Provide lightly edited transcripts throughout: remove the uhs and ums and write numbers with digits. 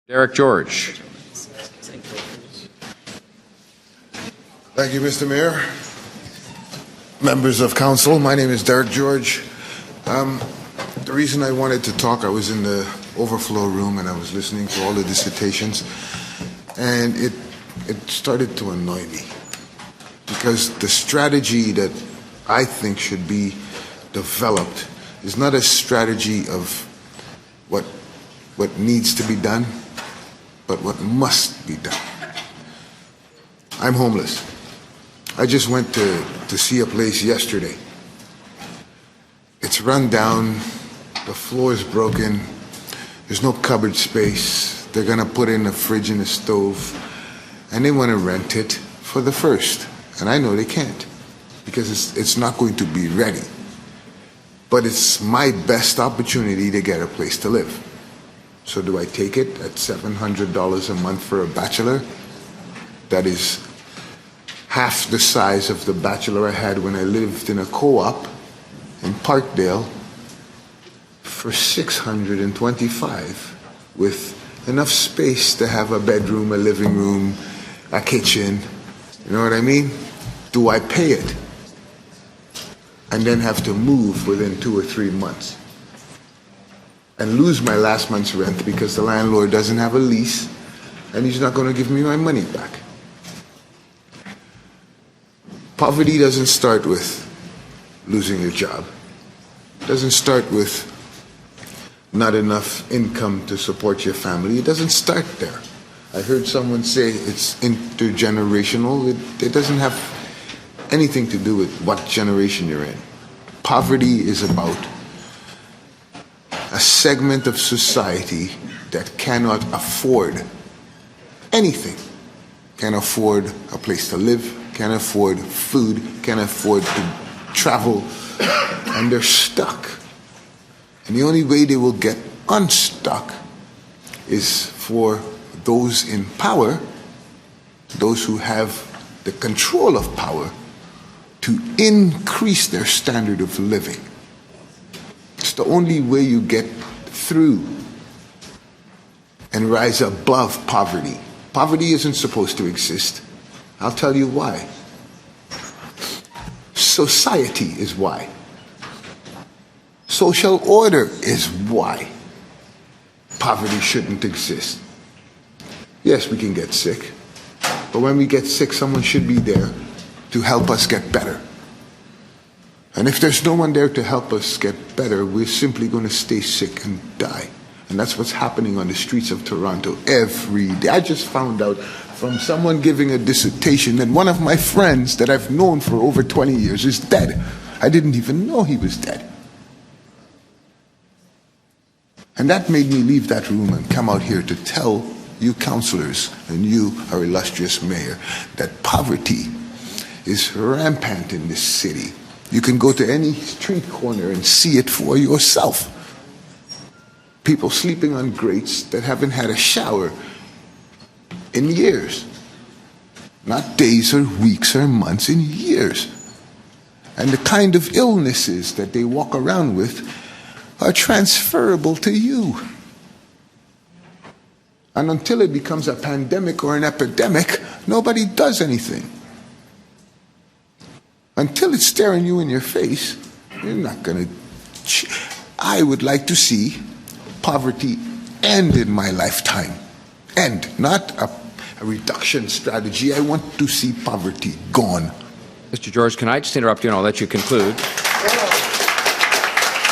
Derek George. Thank you, Mr. Mayor. Members of council, my name is Derek George. The reason I wanted to talk, I was in the overflow room and I was listening to all the dissertations, and it started to annoy me because the strategy that I think should be developed is not a strategy of what needs to be done, but what must be done. I'm homeless. I just went to see a place yesterday. It's run down, the floor is broken, there's no cupboard space, they're gonna put in a fridge and a stove, and they wanna rent it for the first. And I know they can't, because it's not going to be ready. But it's my best opportunity to get a place to live. So do I take it at $700 a month for a bachelor? That is half the size of the bachelor I had when I lived in a co-op in Parkdale for $625 with enough space to have a bedroom, a living room, a kitchen. You know what I mean? Do I pay it and then have to move within 2 or 3 months and lose my last month's rent because the landlord doesn't have a lease and he's not going to give me my money back? Poverty doesn't start with losing your job. It doesn't start with not enough income to support your family. It doesn't start there. I heard someone say it's intergenerational. It doesn't have anything to do with what generation you're in. Poverty is about a segment of society that cannot afford anything. Can't afford a place to live, can't afford food, can't afford to travel, and they're stuck. And the only way they will get unstuck is for those in power, those who have the control of power, to increase their standard of living. It's the only way you get through and rise above poverty. Poverty isn't supposed to exist. I'll tell you why. Society is why. Social order is why poverty shouldn't exist. Yes, we can get sick, but when we get sick, someone should be there to help us get better. And if there's no one there to help us get better, we're simply going to stay sick and die. And that's what's happening on the streets of Toronto every day. I just found out from someone giving a dissertation that one of my friends that I've known for over 20 years is dead. I didn't even know he was dead. And that made me leave that room and come out here to tell you councillors and you, our illustrious mayor, that poverty is rampant in this city. You can go to any street corner and see it for yourself. People sleeping on grates that haven't had a shower in years. Not days or weeks or months, in years. And the kind of illnesses that they walk around with are transferable to you. And until it becomes a pandemic or an epidemic, nobody does anything. Until it's staring you in your face, you're not going to... I would like to see poverty end in my lifetime. End, not a reduction strategy. I want to see poverty gone. Mr. George, can I just interrupt you and I'll let you conclude?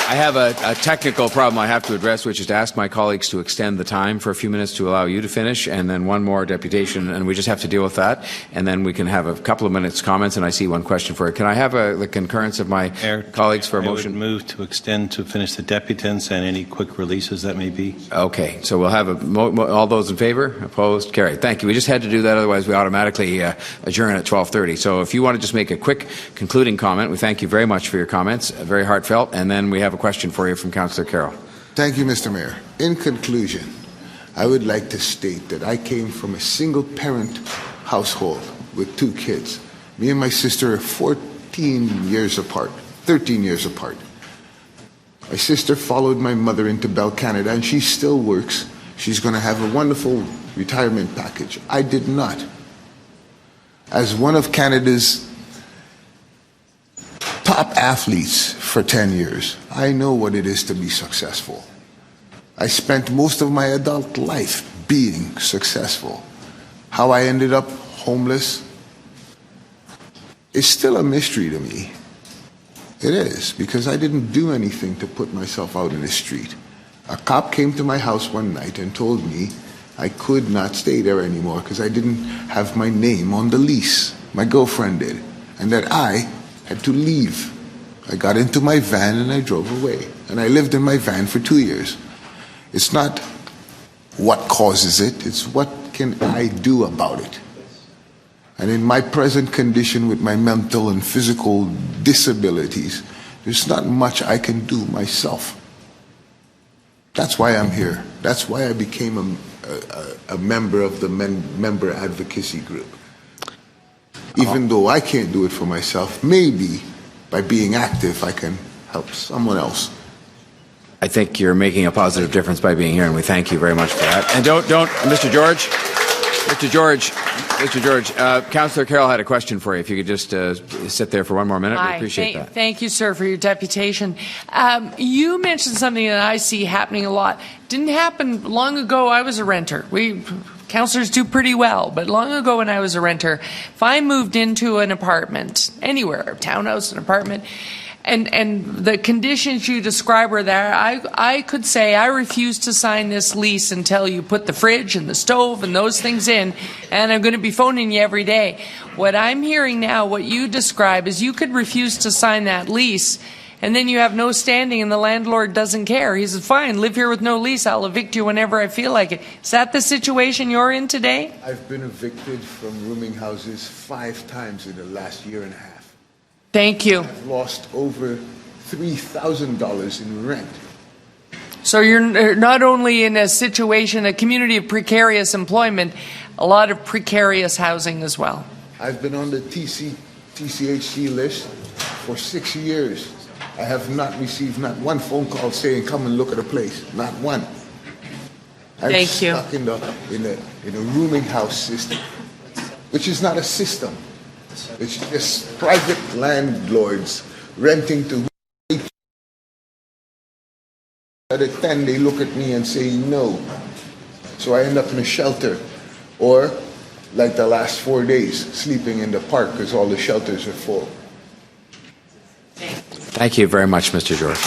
I have a technical problem I have to address, which is to ask my colleagues to extend the time for a few minutes to allow you to finish, and then one more deputation, and we just have to deal with that, and then we can have a couple of minutes comments, and I see one question for you. Can I have the concurrence of my colleagues for a motion? I would move to extend to finish the deputants and any quick releases that may be. Okay, so we'll have all those in favor? Opposed? Carried. Thank you. We just had to do that, otherwise we automatically adjourn at 12:30. So if you want to just make a quick concluding comment, we thank you very much for your comments, very heartfelt, and then we have a question for you from Councillor Carroll. Thank you, Mr. Mayor. In conclusion, I would like to state that I came from a single-parent household with 2 kids. Me and my sister are 14 years apart, 13 years apart. My sister followed my mother into Bell Canada, and she still works. She's going to have a wonderful retirement package. I did not. As one of Canada's top athletes for 10 years, I know what it is to be successful. I spent most of my adult life being successful. How I ended up homeless is still a mystery to me. It is, because I didn't do anything to put myself out in the street. A cop came to my house one night and told me I could not stay there anymore because I didn't have my name on the lease. My girlfriend did, and that I had to leave. I got into my van and I drove away, and I lived in my van for 2 years. It's not what causes it, it's what can I do about it. And in my present condition with my mental and physical disabilities, there's not much I can do myself. That's why I'm here. That's why I became a member of the member advocacy group. Even though I can't do it for myself, maybe by being active I can help someone else. I think you're making a positive difference by being here, and we thank you very much for that. And don't, Mr. George, Councillor Carroll had a question for you. If you could just sit there for one more minute, we appreciate that. Thank you, sir, for your deputation. You mentioned something that I see happening a lot. Didn't happen long ago. I was a renter. Councillors do pretty well, but long ago when I was a renter, if I moved into an apartment, anywhere, a townhouse, an apartment, and the conditions you describe were there, I could say I refuse to sign this lease until you put the fridge and the stove and those things in, and I'm going to be phoning you every day. What I'm hearing now, what you describe, is you could refuse to sign that lease, and then you have no standing and the landlord doesn't care. He says, fine, live here with no lease, I'll evict you whenever I feel like it. Is that the situation you're in today? I've been evicted from rooming houses 5 times in the last year and a half. Thank you. I've lost over $3,000 in rent. So you're not only in a situation, a community of precarious employment, a lot of precarious housing as well. I've been on the TCHC list for 6 years. I have not received not one phone call saying, come and look at a place. Not one. I'm stuck in a rooming house system, which is not a system. It's just private landlords renting to at 10 they look at me and say no. So I end up in a shelter, or like the last 4 days, sleeping in the park because all the shelters are full. Thank you very much, Mr. George.